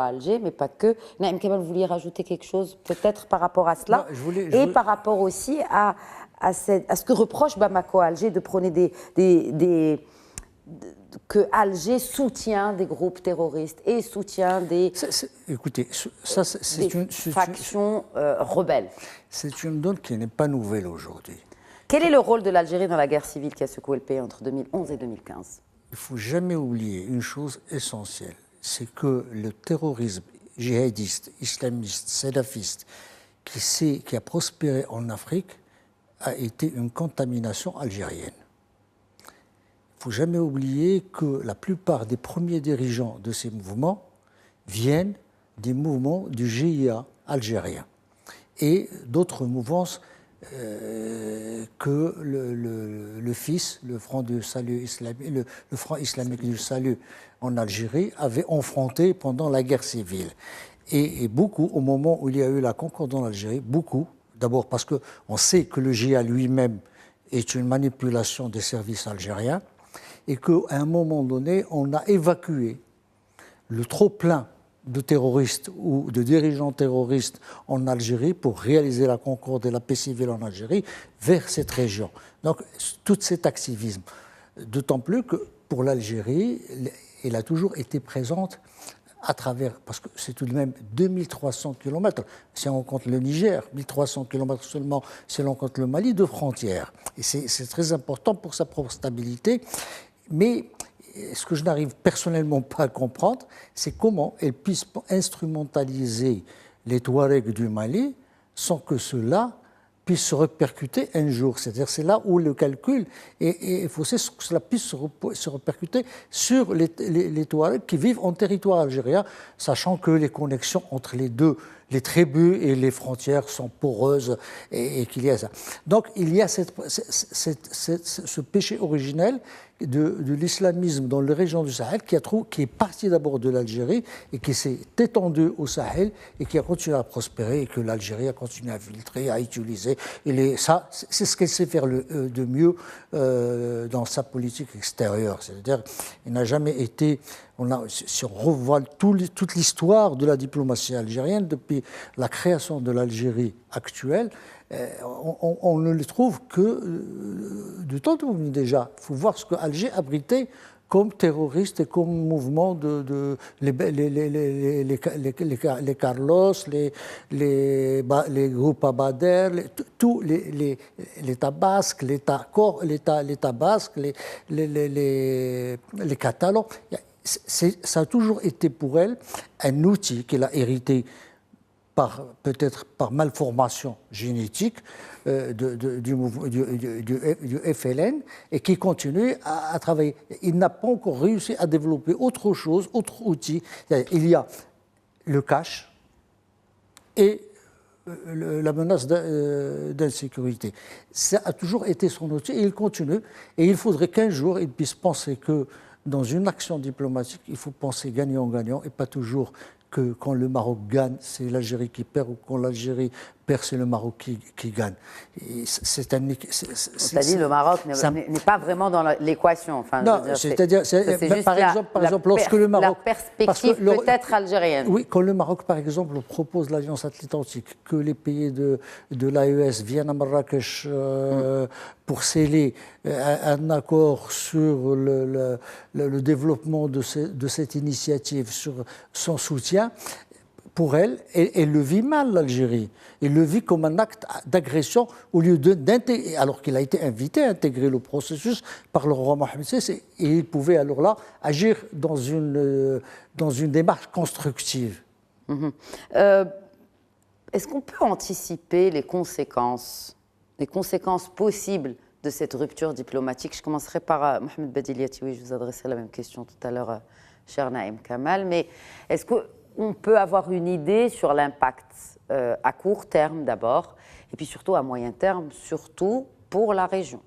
à Alger, mais pas que. Naïm Kamal, vous vouliez rajouter quelque chose peut-être par rapport à cela? Non, par rapport aussi à ce que reproche Bamako à Alger de prôner que Alger soutient des groupes terroristes et soutient des factions rebelles. C'est une donne qui n'est pas nouvelle aujourd'hui. Quel est le rôle de l'Algérie dans la guerre civile qui a secoué le pays entre 2011 et 2015? Il ne faut jamais oublier une chose essentielle, c'est que le terrorisme djihadiste, islamiste, salafiste qui a prospéré en Afrique a été une contamination algérienne. Il ne faut jamais oublier que la plupart des premiers dirigeants de ces mouvements viennent des mouvements du GIA algérien et d'autres mouvances que le FIS, le Front du Salut islamique, le Front islamique du Salut en Algérie, avait affronté pendant la guerre civile. Et beaucoup, au moment où il y a eu la concorde en Algérie, beaucoup, d'abord parce qu'on sait que le GIA lui-même est une manipulation des services algériens, et qu'à un moment donné, on a évacué le trop-plein de terroristes ou de dirigeants terroristes en Algérie pour réaliser la concorde et la paix civile en Algérie vers cette région. Donc, tout cet activisme. D'autant plus que pour l'Algérie, elle a toujours été présente à travers, parce que c'est tout de même 2300 km, si on compte le Niger, 1300 km seulement si on compte le Mali, de frontières. Et c'est très important pour sa propre stabilité. Mais ce que je n'arrive personnellement pas à comprendre, c'est comment elle puisse instrumentaliser les Touaregs du Mali sans que cela puisse se répercuter un jour. C'est-à-dire c'est là où le calcul, et il faut que cela puisse se répercuter sur les Touaregs qui vivent en territoire algérien, sachant que les connexions entre les deux, les tribus et les frontières sont poreuses et qu'il y a ça. Donc il y a ce péché originel de l'islamisme dans les régions du Sahel qui est parti d'abord de l'Algérie et qui s'est étendu au Sahel et qui a continué à prospérer et que l'Algérie a continué à filtrer, à utiliser. Ça, c'est ce qu'elle sait faire de mieux dans sa politique extérieure. C'est-à-dire, il n'a jamais été... si on revoit toute l'histoire de la diplomatie algérienne depuis la création de l'Algérie actuelle, on ne le trouve que du temps déjà. Il faut voir ce que Alger abritait comme terroriste et comme mouvement les Carlos, les groupes Abader, tous l'État basque, l'État basque, les Catalans. Ça a toujours été pour elle un outil qu'elle a hérité peut-être par malformation génétique du FLN et qui continue à travailler. Il n'a pas encore réussi à développer autre chose, autre outil. Il y a le cash et la menace d'insécurité. Ça a toujours été son outil et il continue. Et il faudrait qu'un jour, il puisse penser que dans une action diplomatique, il faut penser gagnant-gagnant et pas toujours que quand le Maroc gagne, c'est l'Algérie qui perd, ou quand l'Algérie perd, c'est le Maroc qui gagne. C'est-à-dire le Maroc n'est pas vraiment dans l'équation. Enfin, non, c'est-à-dire, par exemple, lorsque le Maroc... La perspective peut-être algérienne. Oui, quand le Maroc, par exemple, propose l'Alliance atlantique, que les pays de l'AES viennent à Marrakech pour sceller un accord sur le développement de cette initiative, sur son soutien, pour elle le vit mal, l'Algérie. Elle le vit comme un acte d'agression au lieu d'intégrer, alors qu'il a été invité à intégrer le processus par le roi Mohamed VI, et il pouvait alors là agir dans une démarche constructive. Est-ce qu'on peut anticiper les conséquences possibles de cette rupture diplomatique? Je commencerai par Mohamed Badiliati. Oui, je vous adresserai la même question tout à l'heure, cher Naïm Kamal. Mais est-ce qu'on peut avoir une idée sur l'impact à court terme d'abord, et puis surtout à moyen terme, surtout pour la région?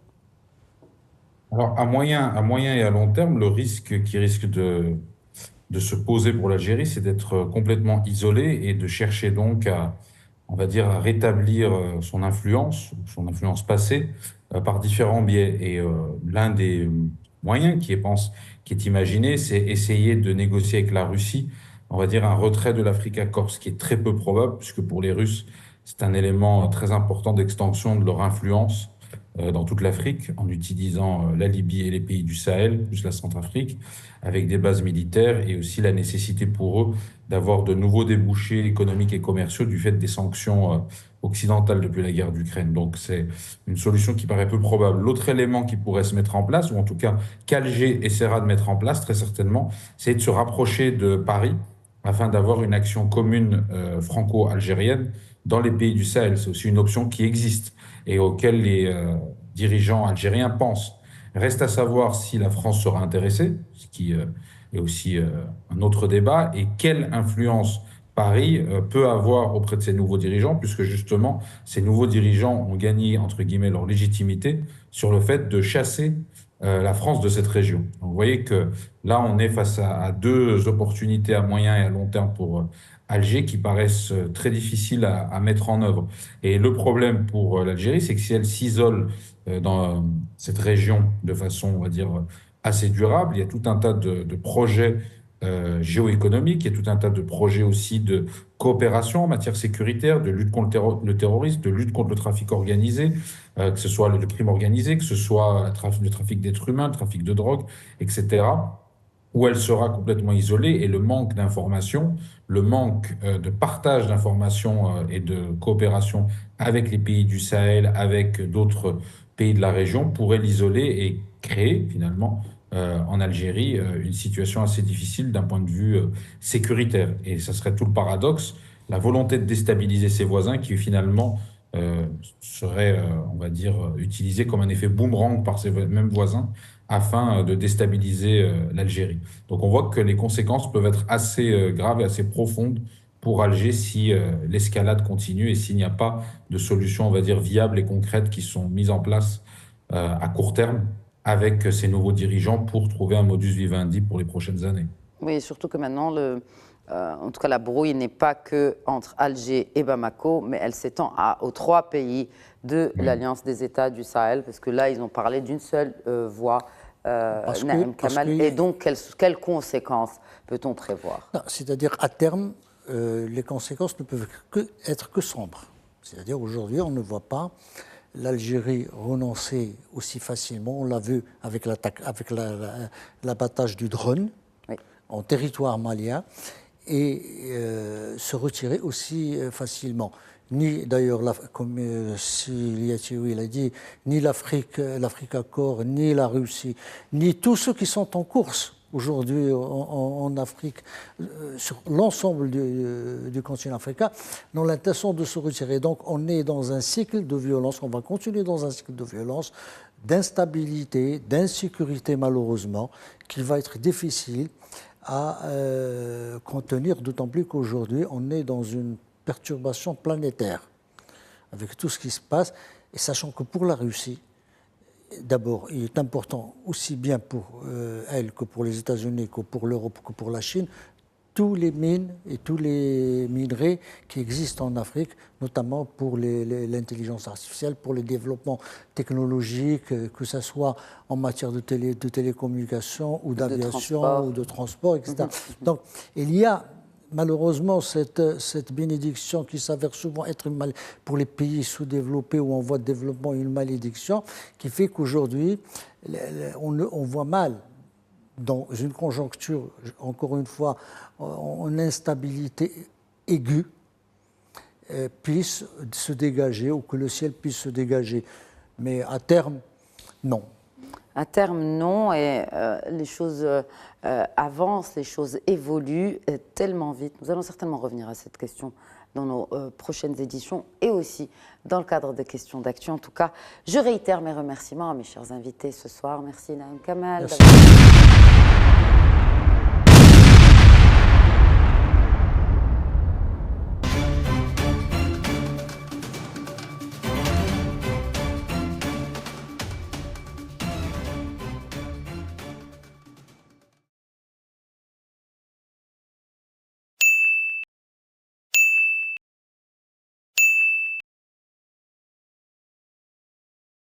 Alors, à moyen et à long terme, le risque qui risque de se poser pour l'Algérie, c'est d'être complètement isolé et de chercher donc on va dire, à rétablir son influence passée par différents biais. Et l'un des moyens qui est imaginé, c'est essayer de négocier avec la Russie on va dire, un retrait de l'Africa Corps, ce qui est très peu probable, puisque pour les Russes, c'est un élément très important d'extension de leur influence dans toute l'Afrique, en utilisant la Libye et les pays du Sahel, plus la Centrafrique, avec des bases militaires et aussi la nécessité pour eux d'avoir de nouveaux débouchés économiques et commerciaux du fait des sanctions occidentales depuis la guerre d'Ukraine. Donc c'est une solution qui paraît peu probable. L'autre élément qui pourrait se mettre en place, ou en tout cas qu'Alger essaiera de mettre en place très certainement, c'est de se rapprocher de Paris afin d'avoir une action commune franco-algérienne dans les pays du Sahel. C'est aussi une option qui existe et auquel les dirigeants algériens pensent. Reste à savoir si la France sera intéressée, ce qui est aussi un autre débat, et quelle influence Paris peut avoir auprès de ces nouveaux dirigeants, puisque justement, ces nouveaux dirigeants ont gagné, entre guillemets, leur légitimité sur le fait de chasser la France de cette région. Donc, vous voyez que là, on est face à deux opportunités à moyen et à long terme pour Alger qui paraissent très difficiles à mettre en œuvre. Et le problème pour l'Algérie, c'est que si elle s'isole dans cette région de façon, on va dire, assez durable, il y a tout un tas de projets géoéconomiques, il y a tout un tas de projets aussi de coopération en matière sécuritaire, de lutte contre le terrorisme, de lutte contre le trafic organisé, que ce soit le crime organisé, que ce soit le trafic d'êtres humains, le trafic de drogue, etc., où elle sera complètement isolée et le manque d'informations, le manque de partage d'informations et de coopération avec les pays du Sahel, avec d'autres pays de la région, pourrait l'isoler et créer finalement en Algérie une situation assez difficile d'un point de vue sécuritaire. Et ça serait tout le paradoxe, la volonté de déstabiliser ses voisins qui finalement serait, on va dire, utilisée comme un effet boomerang par ses mêmes voisins afin de déstabiliser l'Algérie. Donc on voit que les conséquences peuvent être assez graves et assez profondes pour Alger si l'escalade continue et s'il n'y a pas de solutions, on va dire, viables et concrètes qui sont mises en place à court terme avec ces nouveaux dirigeants pour trouver un modus vivendi pour les prochaines années. Oui, surtout que maintenant, en tout cas, la brouille n'est pas que entre Alger et Bamako, mais elle s'étend aux 3 pays de l'Alliance des États du Sahel, parce que là, ils ont parlé d'une seule voix, Naïm Kamal. Et donc, quelles conséquences peut-on prévoir? C'est-à-dire, à terme, les conséquences ne peuvent être que sombres. C'est-à-dire, aujourd'hui, on ne voit pas l'Algérie renoncer aussi facilement. On l'a vu avec l'abattage du drone en territoire malien et se retirer aussi facilement. Ni d'ailleurs, comme Liatiwi l'a dit, ni l'Africa Corps, ni la Russie, ni tous ceux qui sont en course aujourd'hui en Afrique, sur l'ensemble du continent africain, n'ont l'intention de se retirer. Donc on est dans un cycle de violence, on va continuer dans un cycle de violence, d'instabilité, d'insécurité malheureusement, qui va être difficile à contenir, d'autant plus qu'aujourd'hui on est dans une perturbation planétaire avec tout ce qui se passe, et sachant que pour la Russie, d'abord, il est important, aussi bien pour elle que pour les États-Unis, que pour l'Europe, que pour la Chine, tous les mines et tous les minerais qui existent en Afrique, notamment pour l'intelligence artificielle, pour le développement technologique, que ce soit en matière de télécommunications ou d'aviation ou de transport, etc. Donc, il y a malheureusement cette bénédiction qui s'avère souvent être pour les pays sous-développés où on voit développement une malédiction, qui fait qu'aujourd'hui, on voit mal, dans une conjoncture, encore une fois, en instabilité aiguë, puisse se dégager, ou que le ciel puisse se dégager. Mais à terme, non. À terme, non, et les choses avancent, les choses évoluent tellement vite. Nous allons certainement revenir à cette question dans nos prochaines éditions et aussi dans le cadre des questions d'actu. En tout cas, je réitère mes remerciements à mes chers invités ce soir. Merci Naïm Kamal. Merci.